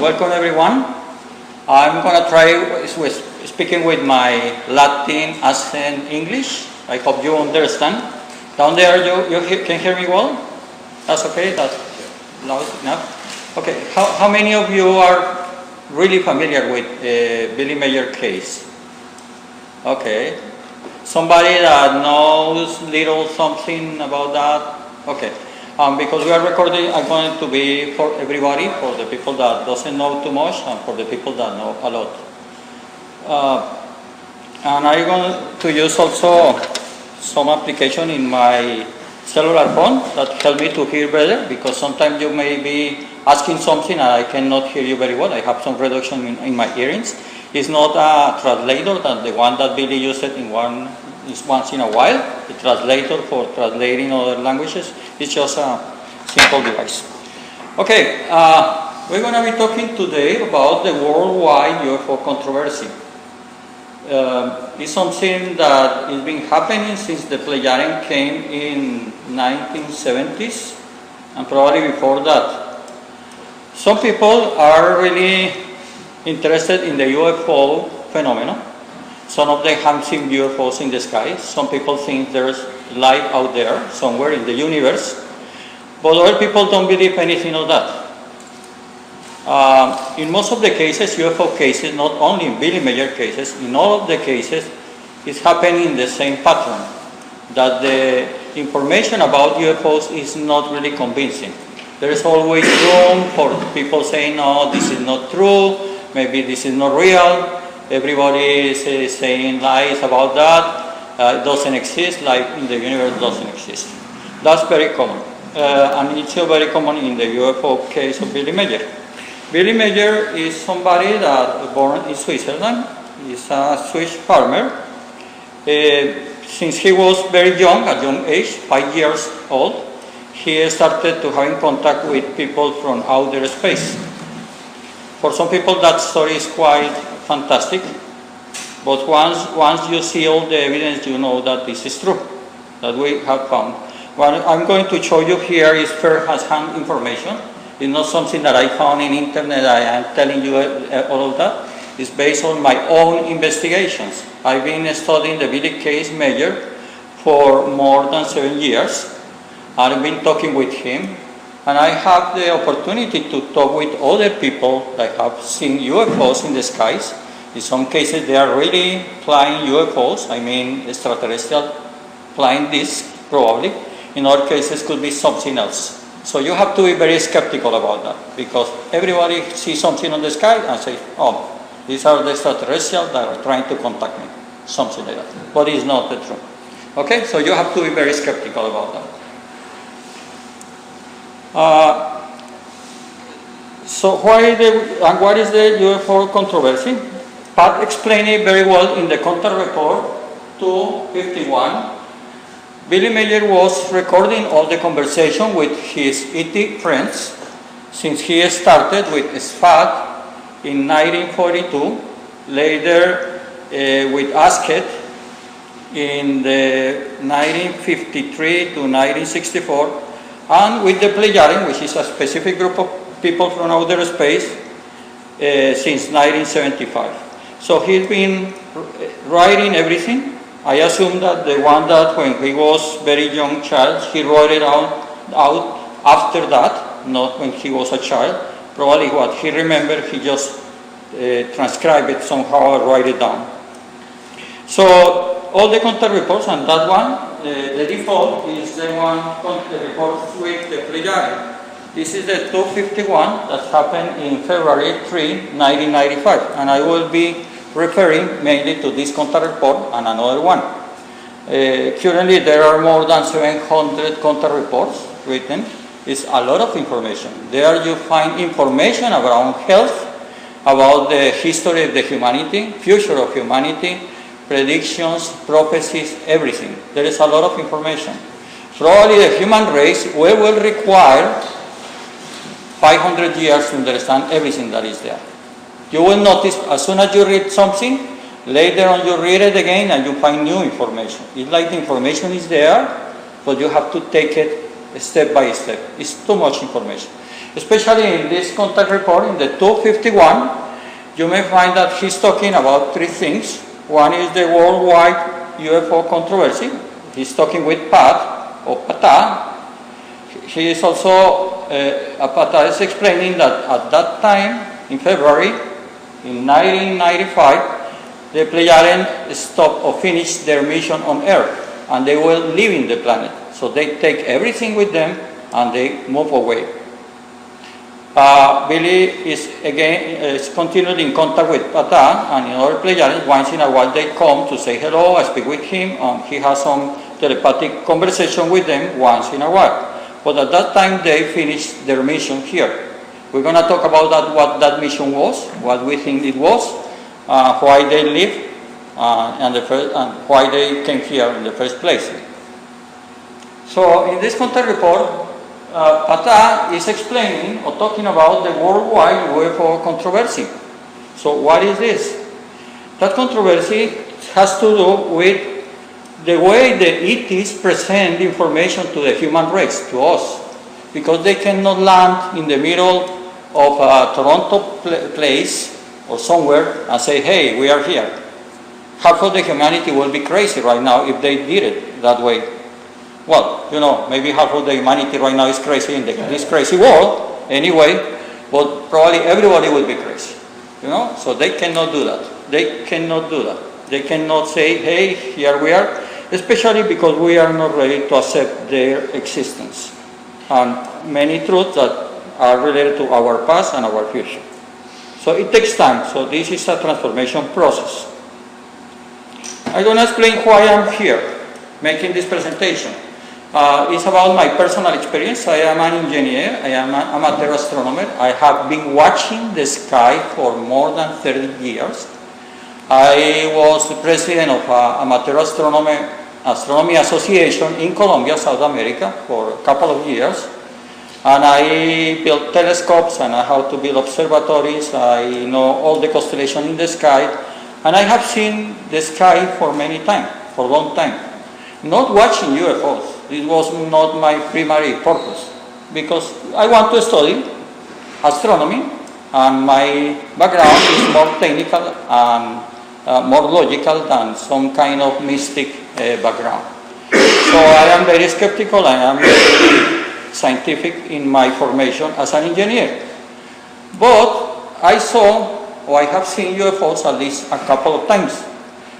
welcome everyone. I'm going to try with speaking with my Latin accent English. I hope you understand. Down there, you can hear me well? That's okay? That's loud enough? Okay, how many of you are really familiar with Billy Meier case? Okay. Somebody that knows little something about that? Okay. Because we are recording, I'm going to be for everybody, for the people that doesn't know too much and for the people that know a lot. And I'm going to use also some application in my cellular phone that help me to hear better, because sometimes you may be asking something and I cannot hear you very well. I have some reduction in my hearings. It's not a translator than the one that Billy used in once in a while. The translator for translating other languages. It's just a simple device. Okay, we're going to be talking today about the worldwide UFO controversy. It's something that has been happening since the Planetary came in 1970s and probably before that. Some people are really interested in the UFO phenomenon. Some of them have seen UFOs in the sky. Some people think there's life out there somewhere in the universe. But other people don't believe anything of that. In most of the cases, UFO cases, not only in Billy Meier cases, in all of the cases, it's happening in the same pattern. That the information about UFOs is not really convincing. There is always room for people saying, no, this is not true, maybe this is not real. Everybody is saying lies about that. It doesn't exist, life in the universe doesn't exist. That's very common. And it's very common in the UFO case of Billy Meier. Billy Meier is somebody that was born in Switzerland. He's a Swiss farmer. Since he was very young, at young age, 5 years old, he started to have contact with people from outer space. For some people, that story is quite fantastic, but once you see all the evidence, you know that this is true, that we have found. What I'm going to show you here is first-hand information. It's not something that I found in internet. I am telling you all of that. It's based on my own investigations. I've been studying the Billy case Meier for more than 7 years. I've been talking with him, and I have the opportunity to talk with other people that have seen UFOs in the skies. In some cases, they are really flying UFOs, I mean extraterrestrial flying discs, probably. In other cases, could be something else. So you have to be very skeptical about that, because everybody sees something on the sky and says, oh, these are the extraterrestrials that are trying to contact me, something like that. But it's not the truth. Okay, so you have to be very skeptical about that. So what is the UFO controversy? Pat explained it very well in the contact report 251. Billy Meier was recording all the conversation with his ET friends since he started with SFAT in 1942, later with ASKET in the 1953 to 1964, and with the Planetary, which is a specific group of people from outer space, since 1975. So he's been writing everything. I assume that the one that when he was very young child, he wrote it out after that, not when he was a child. Probably what he remembered, he just transcribed it somehow or write it down. So all the contact reports, and that one, the default is the one the report with the Planetary. This is the 251 that happened in February 3, 1995, and I will be referring mainly to this contact report and another one. Currently, there are more than 700 contact reports written. It's a lot of information. There you find information about health, about the history of the humanity, future of humanity, predictions, prophecies, everything. There is a lot of information. Probably the human race will require 500 years to understand everything that is there. You will notice as soon as you read something, later on you read it again and you find new information. It's like the information is there, but you have to take it step by step. It's too much information. Especially in this contact report, in the 251, you may find that he's talking about three things. One is the worldwide UFO controversy. He's talking with Pat, or Pata. He is also, Pata is explaining that at that time, in February, in 1995, the Pleiadians stopped or finished their mission on Earth, and they were leaving the planet. So they take everything with them, and they move away. Billy is continually in contact with Pata and in other Pleiadians. Once in a while they come to say hello, I speak with him, and he has some telepathic conversation with them once in a while. But at that time they finished their mission here. We're going to talk about that, what that mission was, what we think it was, why they live, and why they came here in the first place. So in this contact report, Pata is explaining or talking about the worldwide UFO controversy. So what is this? That controversy has to do with the way the ETs present information to the human race, to us, because they cannot land in the middle of a Toronto place or somewhere and say, hey, we are here. Half of the humanity will be crazy right now if they did it that way. Well, you know, maybe half of the humanity right now is crazy in this crazy world anyway, but probably everybody will be crazy, you know? So they cannot do that. They cannot do that. They cannot say, hey, here we are, especially because we are not ready to accept their existence and many truths that are related to our past and our future. So it takes time. So this is a transformation process. I'm going to explain why I'm here making this presentation. It's about my personal experience. I am an engineer. I am an amateur astronomer. I have been watching the sky for more than 30 years. I was the president of Amateur Astronomy Association in Colombia, South America, for a couple of years. And I built telescopes, and I how to build observatories. I know all the constellations in the sky. And I have seen the sky for many times, for a long time. Not watching UFOs. It was not my primary purpose, because I want to study astronomy, and my background is more technical and more logical than some kind of mystic background. So I am very skeptical, I am very scientific in my formation as an engineer. But I saw, or I have seen UFOs at least a couple of times.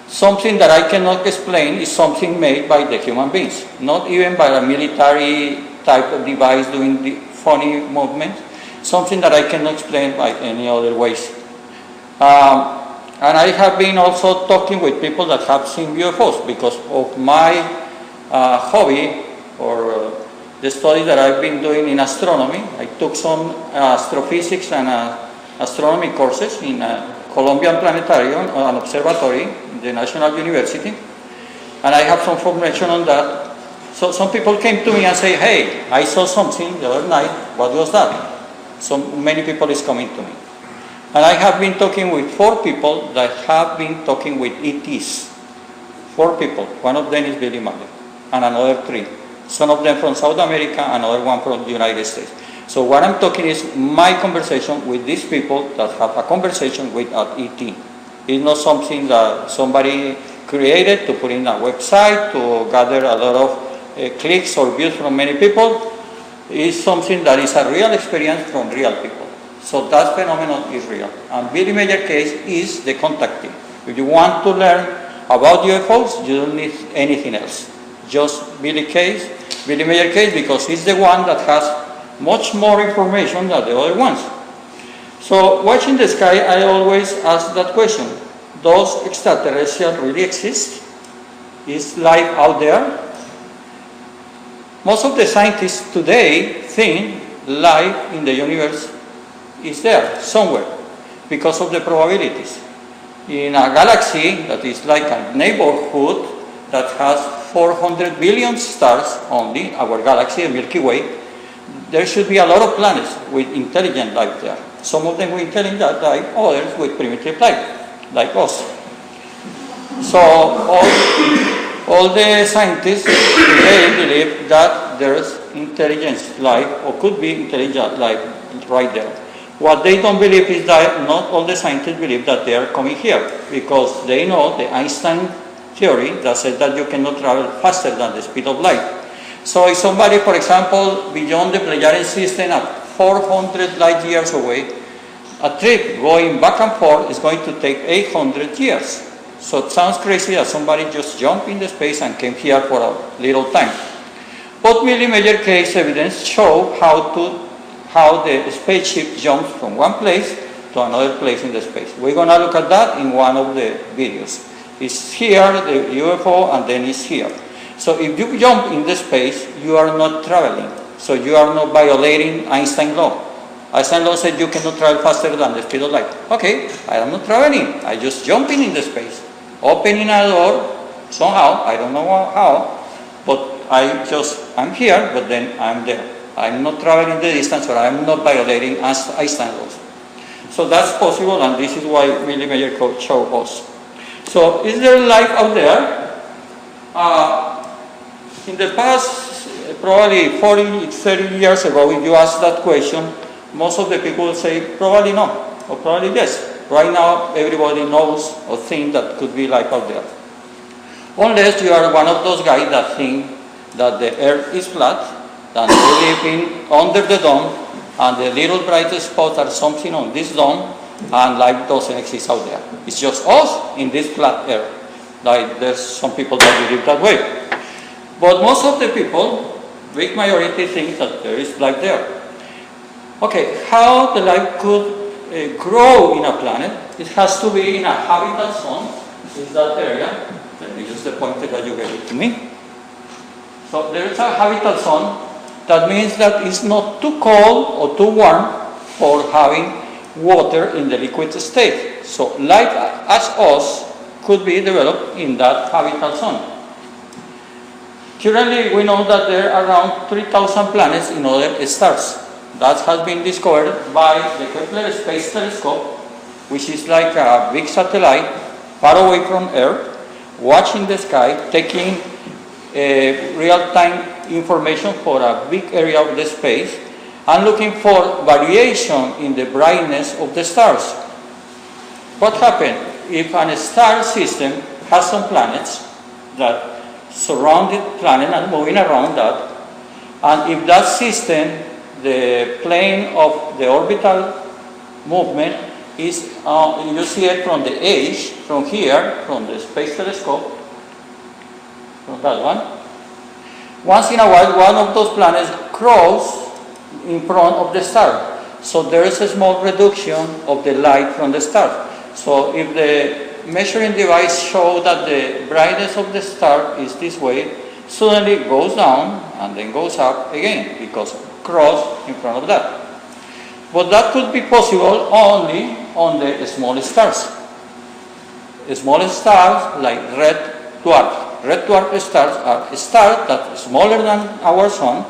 Something that I cannot explain is something made by the human beings, not even by a military type of device doing the funny movement, something that I cannot explain by any other ways. And I have been also talking with people that have seen UFOs because of my hobby or the study that I've been doing in astronomy. I took some astrophysics and astronomy courses in Colombian Planetary, an observatory, the National University, and I have some information on that. So some people came to me and say, hey, I saw something the other night, what was that? So many people is coming to me. And I have been talking with 4 people that have been talking with ETs. 4 people, one of them is Billy Meier, and another 3. Some of them from South America, another one from the United States. So what I'm talking is my conversation with these people that have a conversation with an ET. It's not something that somebody created to put in a website to gather a lot of clicks or views from many people. It's something that is a real experience from real people. So that phenomenon is real. And Billy Meier case is the contacting. If you want to learn about UFOs, you don't need anything else. Just Billy Meier case, because he's the one that has much more information than the other ones. So watching the sky, I always ask that question. Does extraterrestrials really exist? Is life out there? Most of the scientists today think life in the universe is there somewhere because of the probabilities. In a galaxy that is like a neighborhood that has 400 billion stars only, our galaxy, the Milky Way, there should be a lot of planets with intelligent life there. Some of them with intelligent life, others with primitive life, like us. So all the scientists today believe that there's intelligent life, or could be intelligent life right there. What they don't believe is that not all the scientists believe that they are coming here, because they know the Einstein theory that says that you cannot travel faster than the speed of light. So if somebody, for example, beyond the Pleiadian system at 400 light years away, a trip going back and forth is going to take 800 years. So it sounds crazy that somebody just jumped into space and came here for a little time. But Billy Meier case evidence show how the spaceship jumps from one place to another place in the space. We're going to look at that in one of the videos. It's here, the UFO, and then it's here. So if you jump in the space, you are not traveling. So you are not violating Einstein law. Einstein law said you cannot travel faster than the speed of light. Okay, I am not traveling. I just jumping in the space, opening a door somehow. I don't know how, but I'm here, but then I'm there. I'm not traveling the distance, or I'm not violating Einstein laws. So that's possible, and this is why Billy Meier showed us. So is there life out there? In the past, probably 40, 30 years ago, if you ask that question, most of the people will say probably no, or probably yes. Right now, everybody knows or thinks that could be life out there. Unless you are one of those guys that think that the earth is flat, that we live under the dome, and the little bright spots are something on this dome, and life doesn't exist out there. It's just us in this flat earth. Like there's some people that believe that way. But most of the people, big majority, think that there is life there. Okay, how the life could grow in a planet? It has to be in a habitat zone. This is that area. Let me use the pointer that you gave it to me. So there is a habitat zone. That means that it's not too cold or too warm for having water in the liquid state. So life as us could be developed in that habitat zone. Currently, we know that there are around 3,000 planets in other stars. That has been discovered by the Kepler Space Telescope, which is like a big satellite far away from Earth, watching the sky, taking real-time information for a big area of the space, and looking for variation in the brightness of the stars. What happens if a star system has some planets that surround the planet and moving around that, and if that system, the plane of the orbital movement is, you see it from the edge, from here, from the space telescope, from that one. Once in a while, one of those planets crosses in front of the star. So there is a small reduction of the light from the star. So if the measuring device shows that the brightness of the star is this way, suddenly it goes down and then goes up again because cross in front of that. But that could be possible only on the small stars. The small stars like red dwarfs. Red dwarf stars are stars that are smaller than our sun,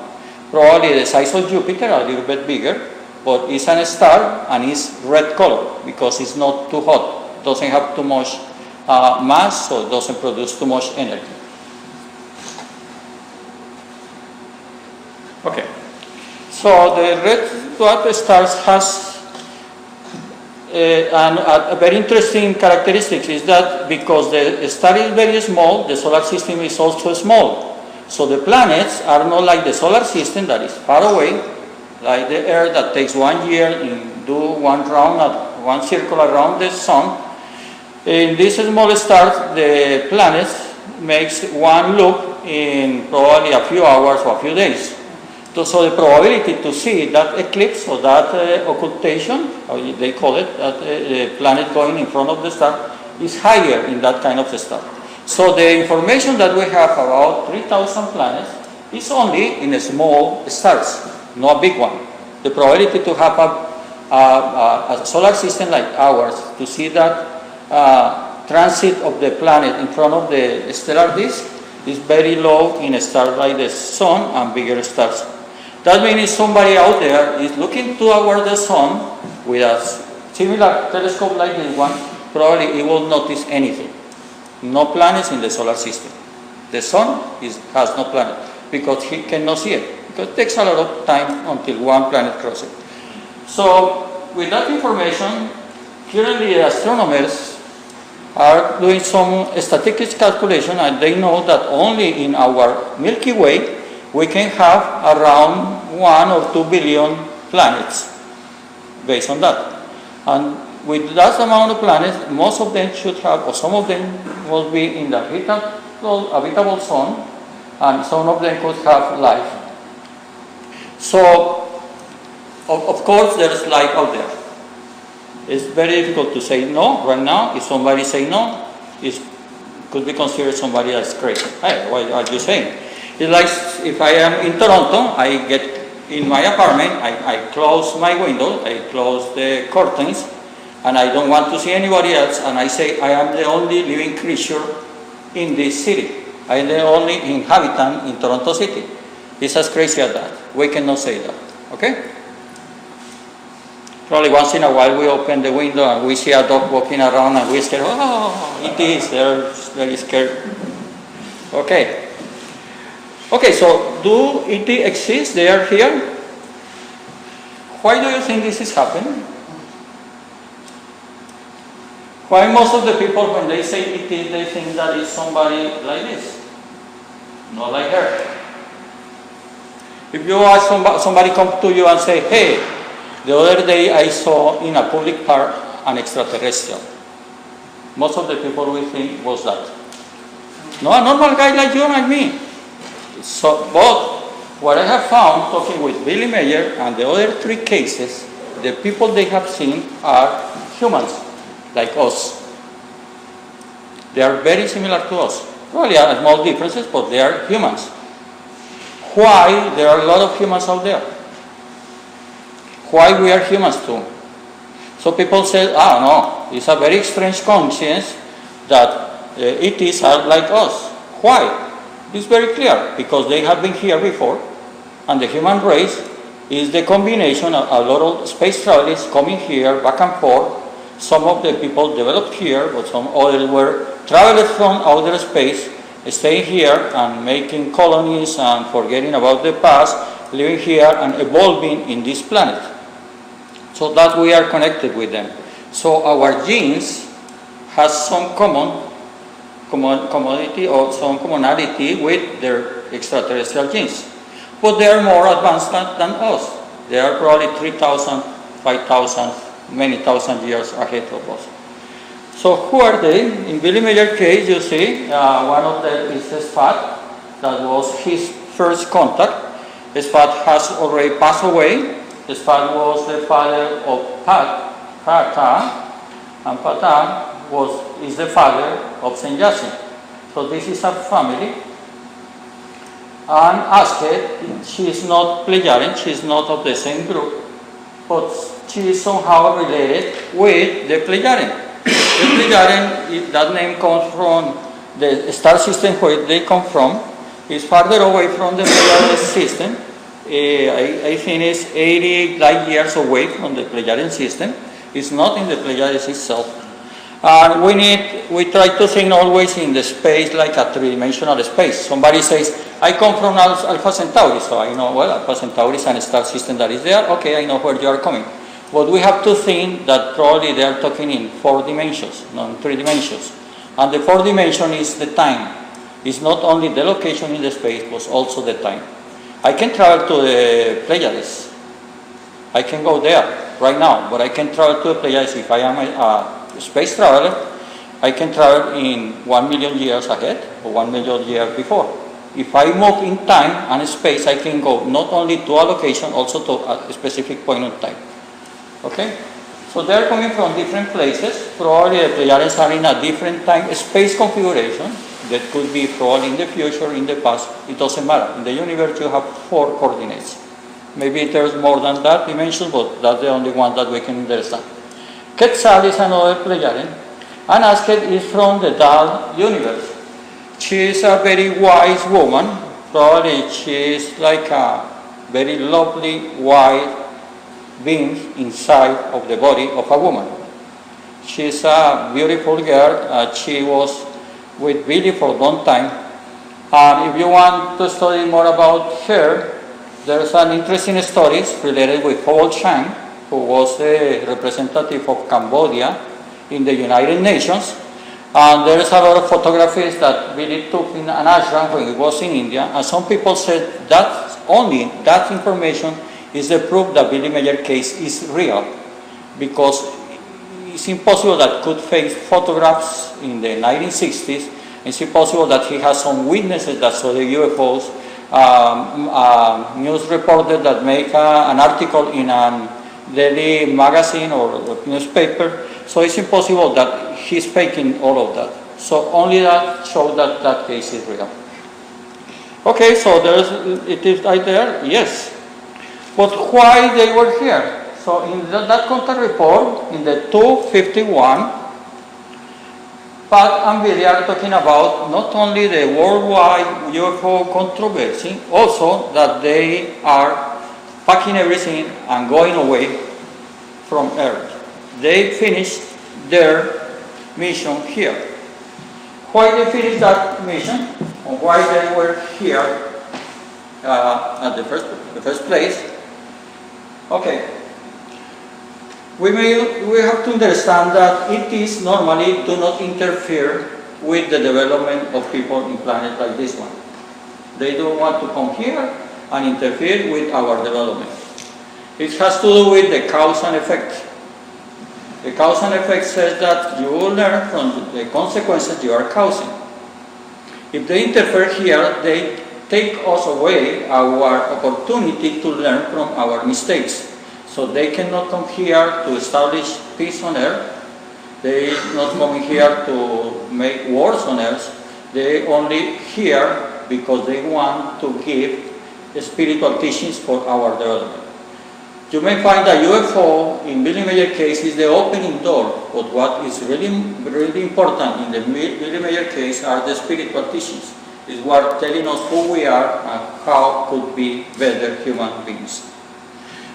probably the size of Jupiter, a little bit bigger, but it's a star and it's red color because it's not too hot, doesn't have too much mass, so it doesn't produce too much energy. Okay, so the red dwarf stars has a very interesting characteristic is that because the star is very small, the solar system is also small. So the planets are not like the solar system that is far away, like the Earth that takes 1 year to do one circle around the sun. In this small star, the planets makes one loop in probably a few hours or a few days. So the probability to see that eclipse or that occultation, how they call it, that planet going in front of the star, is higher in that kind of star. So the information that we have about 3,000 planets is only in small stars, not a big one. The probability to have a solar system like ours, to see that transit of the planet in front of the stellar disk, is very low in a star like the sun and bigger stars. That means somebody out there is looking toward the sun with a similar telescope like this one, probably he will notice anything. No planets in the solar system. The sun has no planet because he cannot see it. because it takes a lot of time until one planet crosses. So with that information, currently astronomers are doing some statistics calculation, and they know that only in our Milky Way we can have around 1 or 2 billion planets based on that. And with that amount of planets, most of them should have, or some of them will be in the habitable zone, and some of them could have life. So, of course, there is life out there. It's very difficult to say no right now. If somebody say no, it could be considered somebody that's crazy. Hey, what are you saying? It's like if I am in Toronto, I get in my apartment, I close my window, I close the curtains, and I don't want to see anybody else, and I say I am the only living creature in this city. I am the only inhabitant in Toronto City. It's as crazy as that. We cannot say that, okay? Probably once in a while we open the window and we see a dog walking around and we say, oh, it is, they're very scared. Okay. Okay, so do ET exist? They are here? Why do you think this is happening? Why most of the people, when they say ET, they think that it's somebody like this, not like her? If you ask somebody come to you and say, hey, the other day I saw in a public park an extraterrestrial, most of the people will think, what's that? No, a normal guy like you and like me. So, but what I have found, talking with Billy Meier and the other 3 cases, the people they have seen are humans, like us. They are very similar to us. Probably are small differences, but they are humans. Why there are a lot of humans out there? Why we are humans too? So people say, no, it's a very strange coincidence that ETs are like us. Why? It's very clear, because they have been here before, and the human race is the combination of a lot of space travelers coming here, back and forth. Some of the people developed here, but some others were travelers from outer space, staying here and making colonies and forgetting about the past, living here and evolving in this planet. So that we are connected with them. So our genes has some commodity or some commonality with their extraterrestrial genes. But they are more advanced than us. They are probably 3,000, 5,000, many thousand years ahead of us. So who are they? In Billy Meier's case, you see, one of them is Sfat. That was his first contact. Sfat has already passed away. Sfat was the father of Pata, and Pata is the father of Saint Jacinth. So this is a family. And Asked, she is not Plejaren, she is not of the same group, but she is somehow related with the Plejaren. The Plejaren, that name comes from the star system where they come from. It's farther away from the Plejaren system. I think it's 80 light years away from the Plejaren system. It's not in the Pleiades itself. And we try to think always in the space like a three-dimensional space. Somebody says, I come from Alpha Centauri, so I know, well, Alpha Centauri is a star system that is there. Okay, I know where you are coming. But we have to think that probably they are talking in 4 dimensions, not in 3 dimensions. And the 4th dimension is the time. It's not only the location in the space, but also the time. I can travel to the Pleiades. I can go there right now, but I can travel to the Pleiades if I am a space traveler. I can travel in 1 million years ahead or 1 million years before. If I move in time and space, I can go not only to a location, also to a specific point in time. Okay? So they're coming from different places. Probably the Pleiades are in a different time space configuration. That could be probably in the future, in the past. It doesn't matter. In the universe, you have 4 coordinates. Maybe there's more than that dimension, but that's the only one that we can understand. Quetzal is another Pleiadian, and Asked is from the Dal universe. She is a very wise woman. Probably she is like a very lovely white being inside of the body of a woman. She is a beautiful girl. She was with Billy for a long time. And if you want to study more about her, There's an interesting story related with Paul Chang, who was a representative of Cambodia in the United Nations. And there's a lot of photographies that Billy took in an ashram when he was in India. And some people said that only that information is the proof that Billy Meier case is real, because it's impossible that could face photographs in the 1960s. It's impossible that he has some witnesses that saw the UFOs. News reporter that make an article in a daily magazine or newspaper. So it's impossible that he's faking all of that. So only that shows that that case is real. Okay, so it is right there, yes. But why they were here? So in that contact report, in the 251, Pat and Billy are talking about not only the worldwide UFO controversy, also that they are packing everything and going away from Earth. They finished their mission here. Why they finished that mission, or why they were here at the first place? Okay. We have to understand that it is normally do not interfere with the development of people in planets like this one. They don't want to come here and interfere with our development. It has to do with the cause and effect. The cause and effect says that you will learn from the consequences you are causing. If they interfere here, they take us away our opportunity to learn from our mistakes. So they cannot come here to establish peace on earth. They not coming here to make wars on earth. They only here because they want to give spiritual teachings for our development. You may find that UFO in Billy Meier case is the opening door, but what is really important in the Billy Meier case are the spiritual teachings. Is what telling us who we are and how could be better human beings.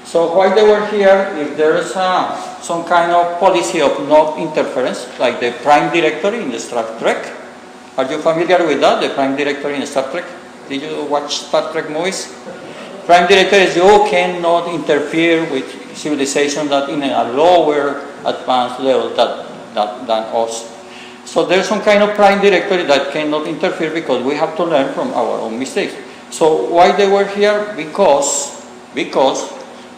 So why they were here? If there is some kind of policy of no interference, like the Prime Directory in the Star Trek. Are you familiar with that, the Prime Directory in Star Trek? Did you watch Star Trek movies? Prime Directory is you cannot interfere with civilization that in a lower advanced level than us. So there's some kind of Prime Directory that cannot interfere because we have to learn from our own mistakes. So why they were here? Because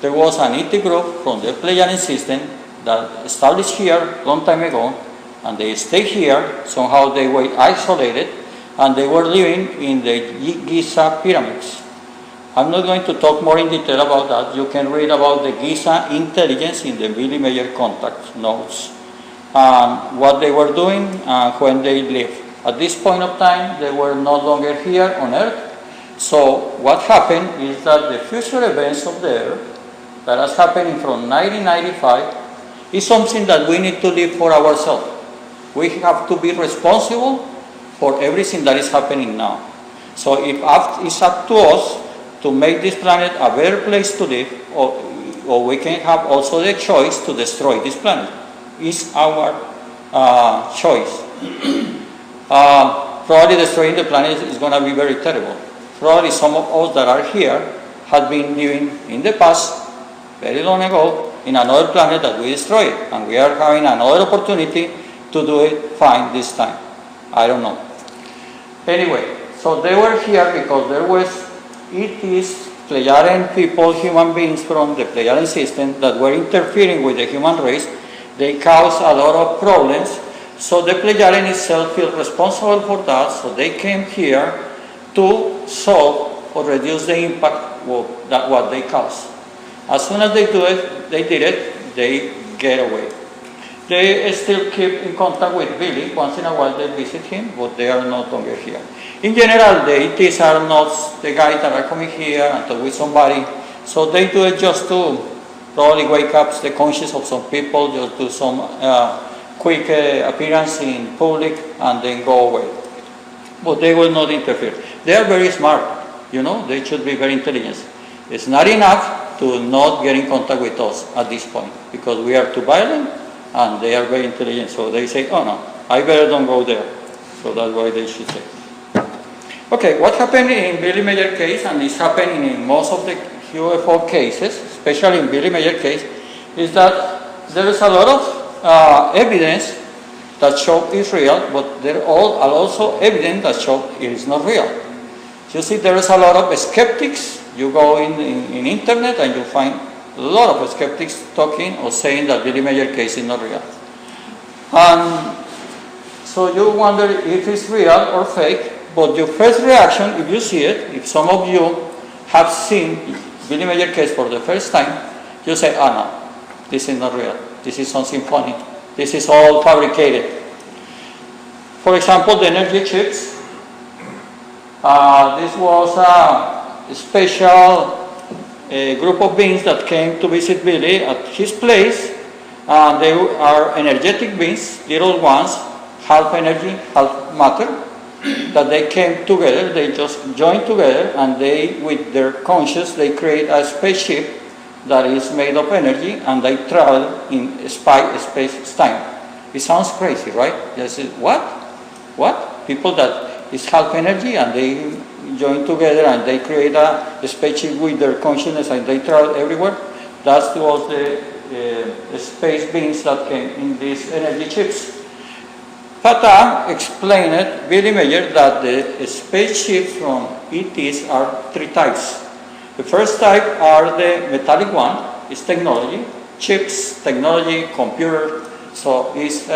there was an ET group from the Pleiadian system that established here a long time ago, and they stayed here. Somehow they were isolated, and they were living in the Giza pyramids. I'm not going to talk more in detail about that. You can read about the Giza intelligence in the Billy Meier contact notes, and what they were doing when they left. At this point of time, they were no longer here on Earth. So what happened is that the future events of the Earth that has happening from 1995 is something that we need to live for ourselves. We have to be responsible for everything that is happening now. So it's up to us to make this planet a better place to live, or we can have also the choice to destroy this planet. It's our choice. Probably destroying the planet is going to be very terrible. Probably some of us that are here have been living in the past very long ago in another planet that we destroyed, and we are having another opportunity to do it fine this time. I don't know. Anyway, so they were here because there was ETs, Pleiadian people, human beings from the Pleiadian system that were interfering with the human race. They caused a lot of problems. So the Pleiadian itself feels responsible for that. So they came here to solve or reduce the impact of what they caused. As soon as they did it, they get away. They still keep in contact with Billy. Once in a while they visit him, but they are no longer here. In general, the ETs are not the guys that are coming here and talk with somebody. So they do it just to probably wake up the conscience of some people, just do some quick appearance in public and then go away. But they will not interfere. They are very smart, you know, they should be very intelligent. It's not enough to not get in contact with us at this point, because we are too violent and they are very intelligent. So they say, oh no, I better don't go there. So that's why they should say. Okay, what happened in Billy Meier case, and it's happening in most of the UFO cases, especially in Billy Meier case, is that there is a lot of evidence that show it's real, but there are also evidence that show it is not real. You see, there is a lot of skeptics. You go in internet and you find a lot of skeptics talking or saying that Billy Meier case is not real. And so you wonder if it's real or fake. But your first reaction, if you see it, if some of you have seen Billy Meier case for the first time, you say, no, this is not real. This is something funny. This is all fabricated. For example, the energy chips. This was a special group of beings that came to visit Billy at his place. They are energetic beings, little ones, half energy, half matter. That they came together, they just joined together, and they, with their conscience, they create a spaceship that is made of energy, and they travel in space-time. It sounds crazy, right? You say, what? What? People that is half energy, and they join together, and they create a spaceship with their consciousness, and they travel everywhere. That was the space beings that came in these energy chips. Pata explained, Billy Meier, that the spaceships from ETs are three types. The first type are the metallic one, is technology, chips, technology, computer, so it's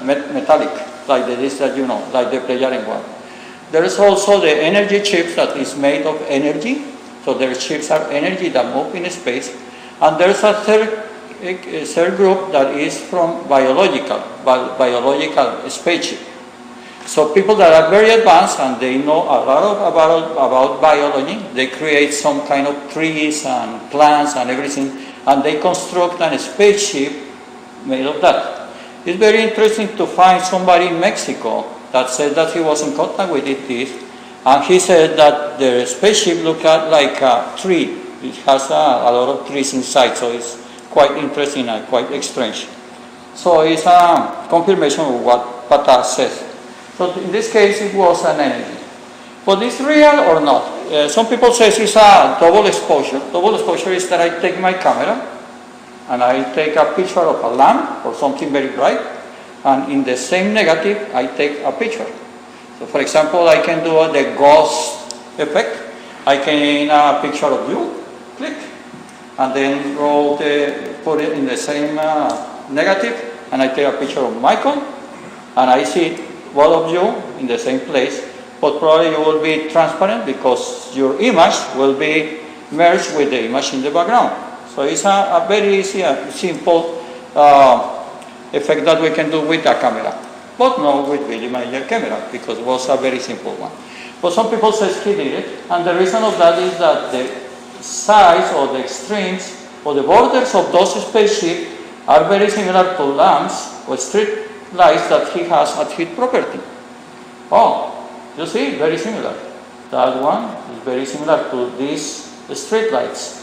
metallic, like this that you know, like the Pleiadian one. There is also the energy chips that is made of energy, so their chips are energy that move in space, and there's a third group that is from biological spaceship. So people that are very advanced and they know a lot about biology, they create some kind of trees and plants and everything, and they construct a spaceship made of that. It's very interesting to find somebody in Mexico that said that he was in contact with ETs, and he said that the spaceship looked like a tree. It has a lot of trees inside, so it's quite interesting and quite strange. So it's a confirmation of what Pata says. So in this case, it was an energy. But is real or not? Some people say it's a double exposure. Double exposure is that I take my camera and I take a picture of a lamp or something very bright, and in the same negative, I take a picture. So for example, I can do the ghost effect. I can a picture of you, click, and then put it in the same negative, and I take a picture of Michael, and I see both of you in the same place, but probably you will be transparent because your image will be merged with the image in the background. So it's a very easy, simple effect that we can do with a camera, but not with Billy Meier camera, because it was a very simple one. But some people say he did it, and the reason of that is that the size or the extremes or the borders of those spaceships are very similar to lamps or street lights that he has at his property. Oh, you see, very similar. That one is very similar to these street lights.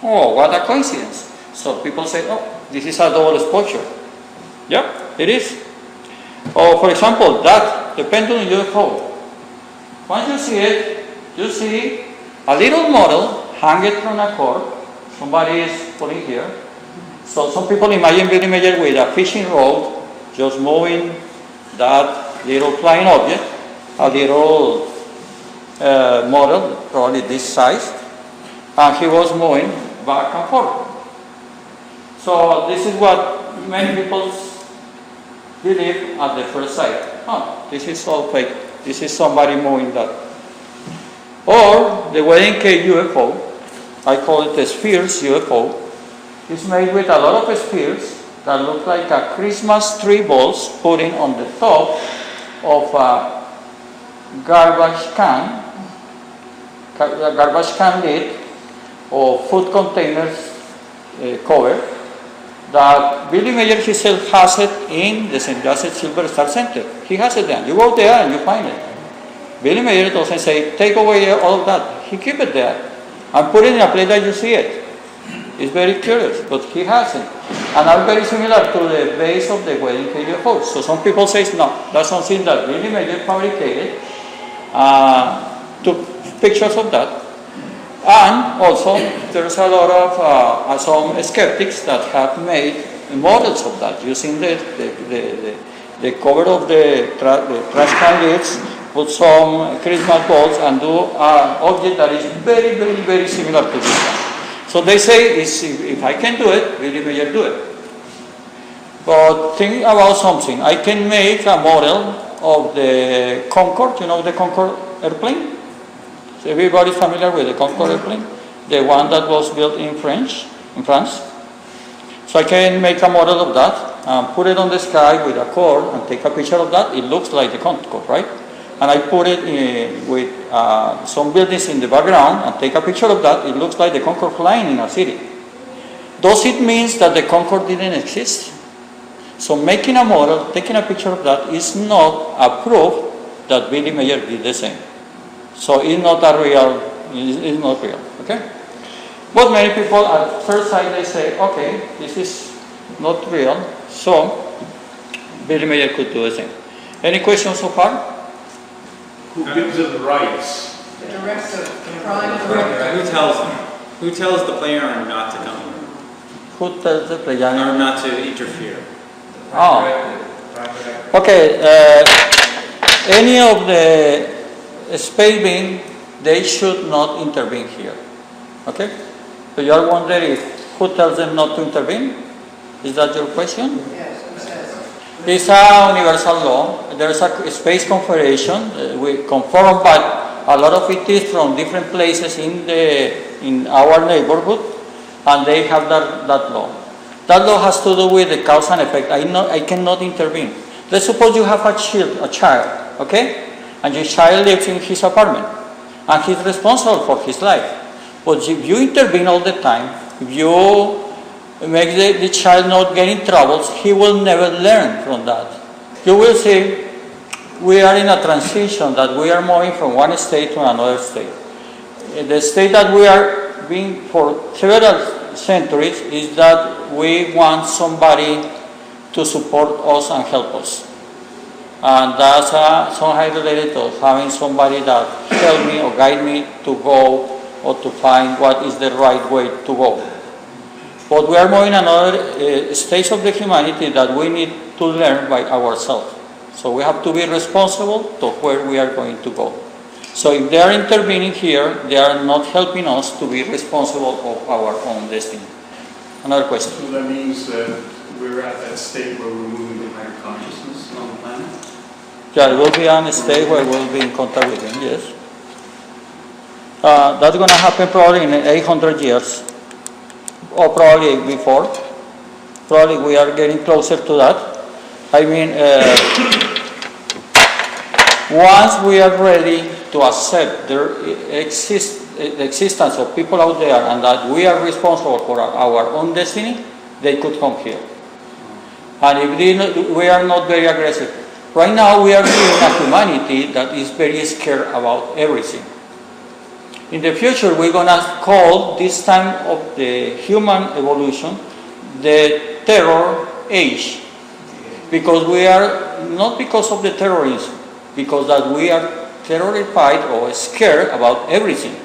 Oh, what a coincidence. So people say, oh, this is a double exposure. Yeah, it is. Or for example, that, the pendulum UFO. Once you see it, you see a little model hanging from a cord. Somebody is putting here. So some people imagine Billy Meier with a fishing rod, just moving that little flying object, a little model, probably this size, and he was moving back and forth. So this is what many people believe at the first sight. Oh, this is all fake. This is somebody moving that. Or the wedding cake UFO, I call it the spheres UFO, is made with a lot of spheres that look like a Christmas tree balls putting on the top of a garbage can lid or food containers cover that Billy Meier himself has it in the St. Joseph Silver Star Center. He has it there. You go there and you find it. Billy Meier doesn't say, take away all of that. He keep it there and put it in a place that you see it. It's very curious, but he has it. And are very similar to the base of the wedding cake UFO. So some people say, no, that's something that Billy Meier fabricated, took pictures of that. And also, there's a lot of some skeptics that have made models of that using the cover of the trash can lids, put some Christmas balls, and do an object that is very, very, very similar to this one. So they say, if I can do it, Billy Meier do it. But think about something. I can make a model of the Concorde, you know the Concorde airplane? Is everybody familiar with the Concorde airplane? The one that was built in France. So I can make a model of that, put it on the sky with a cord and take a picture of that. It looks like the Concorde, right? And I put it with some buildings in the background and take a picture of that. It looks like the Concorde flying in a city. Does it mean that the Concorde didn't exist? So making a model, taking a picture of that is not a proof that Billy Meier did the same. So it's not it's not real, okay? But many people at first sight they say, okay, this is not real, so Billy Meier could do the same. Any questions so far? Who gives it the rights? The director, the prime director. Who tells them? Who tells the player not to come? Who tells the player? Or not to interfere? Oh. Okay, any of the space being, they should not intervene here. Okay? So you are wondering who tells them not to intervene? Is that your question? Yes, who says? It's a universal law. There's a space confederation. We conform, but a lot of it is from different places in our neighborhood, and they have that law. That law has to do with the cause and effect. I cannot intervene. Let's suppose you have a child, okay? And your child lives in his apartment, and he's responsible for his life. But if you intervene all the time, if you make the child not get in troubles, he will never learn from that. You will see we are in a transition that we are moving from one state to another state. The state that we are being for several centuries is that we want somebody to support us and help us. And that's somehow related to having somebody that help me or guide me to go or to find what is the right way to go. But we are moving another stage of the humanity that we need to learn by ourselves. So we have to be responsible to where we are going to go. So if they are intervening here, they are not helping us to be responsible of our own destiny. Another question. So that means that we're at that state where we're moving to higher consciousness on the planet? Yeah, it will be on a state where we'll be in contact with him, yes. That's going to happen probably in 800 years, or probably before. Probably we are getting closer to that. I mean, once we are ready to accept the existence of people out there and that we are responsible for our own destiny, they could come here. And if we are not very aggressive. Right now we are living a humanity that is very scared about everything. In the future we're going to call this time of the human evolution the terror age. Because we are, not because of the terrorism, because that we are terrified or scared about everything.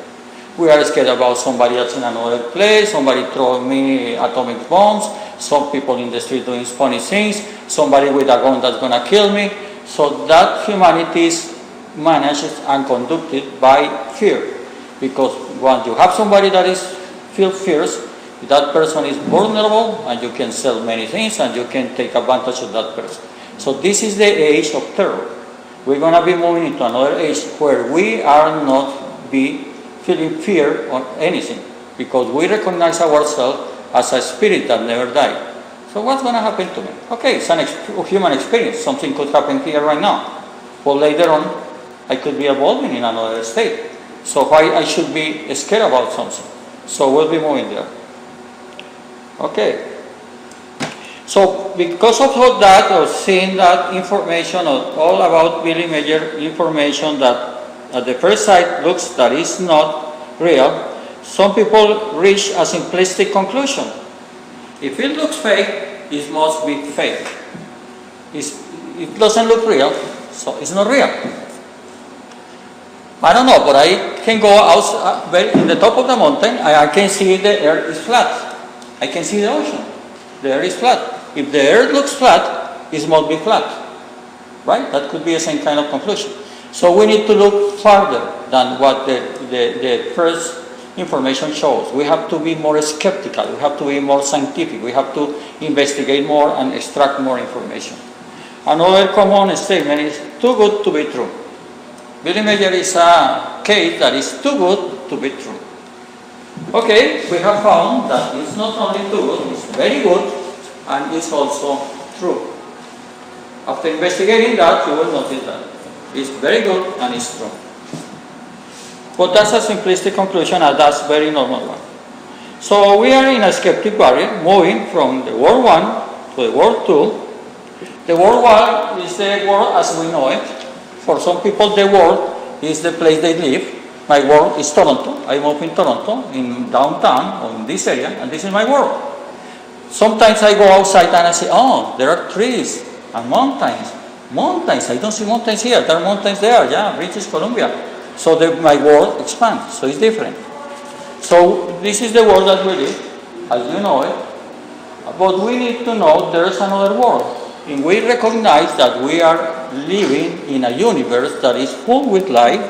We are scared about somebody else in another place, somebody throwing me atomic bombs, some people in the street doing funny things, somebody with a gun that's going to kill me. So that humanity is managed and conducted by fear. Because once you have somebody that is feel fears, that person is vulnerable and you can sell many things and you can take advantage of that person. So this is the age of terror. We're going to be moving into another age where we are not feeling fear or anything because we recognize ourselves as a spirit that never died. So what's going to happen to me? Okay, it's a human experience. Something could happen here right now. But later on, I could be evolving in another state. So why I should be scared about something? So we'll be moving there. Okay. So because of all that, or seeing that information, or all about Billy Meier information that at the first sight looks that is not real, some people reach a simplistic conclusion. If it looks fake, it must be fake. It doesn't look real, so it's not real. I don't know, but I can go out in the top of the mountain, I can see the earth is flat. I can see the ocean. The earth is flat. If the earth looks flat, it must be flat. Right? That could be the same kind of conclusion. So we need to look farther than what the first information shows. We have to be more skeptical. We have to be more scientific. We have to investigate more and extract more information. Another common statement is too good to be true. Billy Meier is a case that is too good to be true. Okay, we have found that it's not only too good, it's very good, and it's also true. After investigating that, you will notice that it's very good and it's true. But that's a simplistic conclusion, and that's a very normal one. So we are in a skeptic barrier, moving from the world 1 to the world 2. The world 1 is the world as we know it. For some people, the world is the place they live. My world is Toronto. I live in Toronto, in downtown, or in this area, and this is my world. Sometimes I go outside and I say, oh, there are trees and mountains. Mountains, I don't see mountains here. There are mountains there, yeah, British Columbia. So my world expands, so it's different. So this is the world that we live, as you know it. But we need to know there's another world. And we recognize that we are living in a universe that is full with life,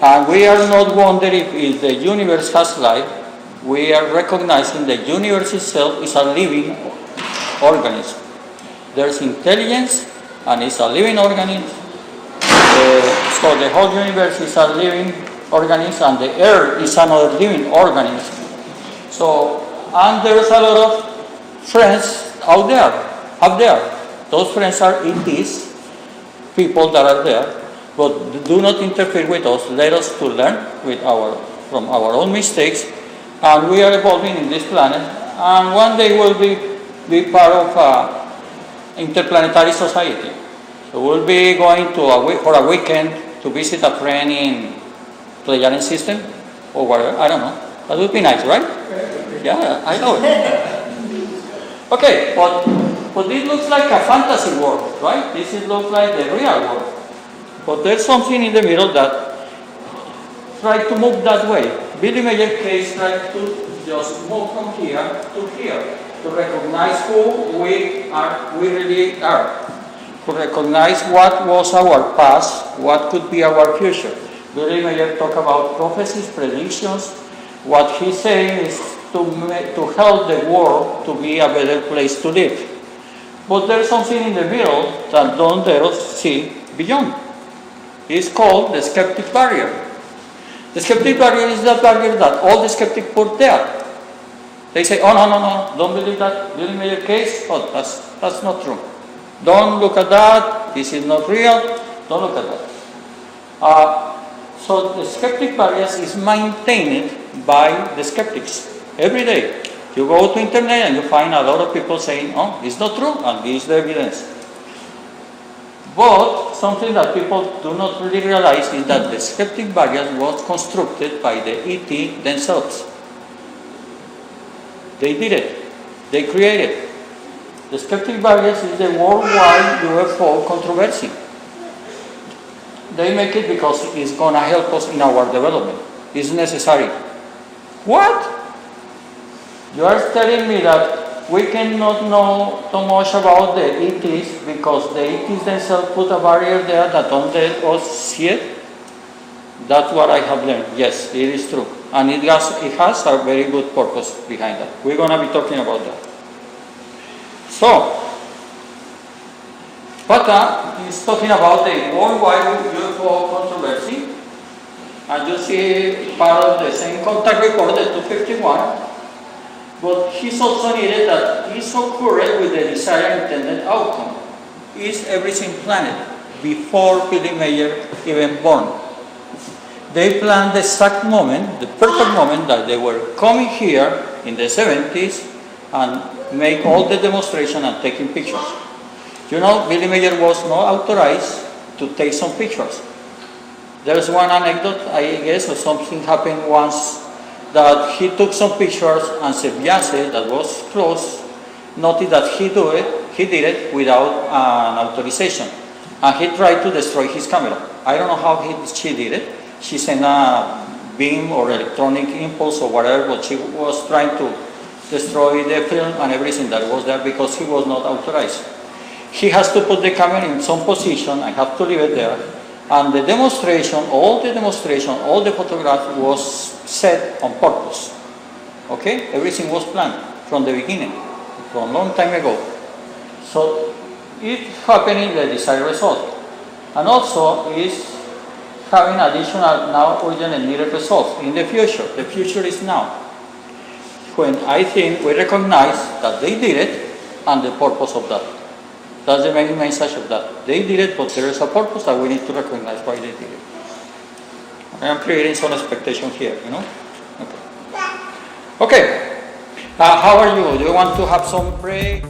and we are not wondering if the universe has life. We are recognizing the universe itself is a living organism. There's intelligence, and it's a living organism. So the whole universe is a living organism, and the Earth is another living organism. So, and there's a lot of friends out there, up there. Those friends are ETs, people that are there, but do not interfere with us. Let us to learn from our own mistakes, and we are evolving in this planet, and one day we'll be part of interplanetary society. So we'll be going for a weekend to visit a friend in Pleiadian system or whatever. I don't know. That would be nice, right? Yeah, I know it. Okay, but this looks like a fantasy world, right? This looks like the real world. But there's something in the middle that tries to move that way. Billy Meier case tried to just move from here to here, to recognize who we really are, to recognize what was our past, what could be our future. Billy Meier talked about prophecies, predictions. What he's saying is to help the world to be a better place to live. But there's something in the middle that don't let us see beyond. It's called the skeptic barrier. The skeptic barrier is the barrier that all the skeptics put there. They say, oh, no, don't believe that Billy Meier case. Oh, that's not true. Don't look at that. This is not real. Don't look at that. So the skeptic barrier is maintained by the skeptics every day. You go to internet and you find a lot of people saying, oh, it's not true, and this is the evidence. But something that people do not really realize is that the skeptic barrier was constructed by the ET themselves. They did it. They created it. The skeptic barrier is the worldwide UFO controversy. They make it because it's going to help us in our development. It's necessary. What? You are telling me that we cannot know so much about the ETs because the ETs themselves put a barrier there that don't let us see it? That's what I have learned. Yes, it is true. And it has a very good purpose behind that. We're going to be talking about that. So, Pata is talking about the worldwide UFO controversy. And you see part of the same contact report, the 251. But he's also needed that he's so current with the desired intended outcome. Is everything planned before Billy Meier even born? They planned the exact moment, the perfect moment that they were coming here in the 70s and make all the demonstration and taking pictures. You know, Billy Meier was not authorized to take some pictures. There's one anecdote, I guess, or something happened once that he took some pictures and Sebiase, that was close, noticed that he did it without an authorization. and he tried to destroy his camera. I don't know how she did it. She sent a beam or electronic impulse or whatever, but she was trying to destroy the film and everything that was there because he was not authorized. He has to put the camera in some position and have to leave it there. And the demonstration, all the photographs was set on purpose. Okay? Everything was planned from the beginning, from a long time ago. So it's happening the desired result. And also is having additional now urgent and needed results in the future. The future is now. When I think we recognize that they did it and the purpose of that. That's the main message of that. They did it, but there is a purpose that we need to recognize why they did it. I am creating some expectation here, you know? Okay. How are you? Do you want to have some break?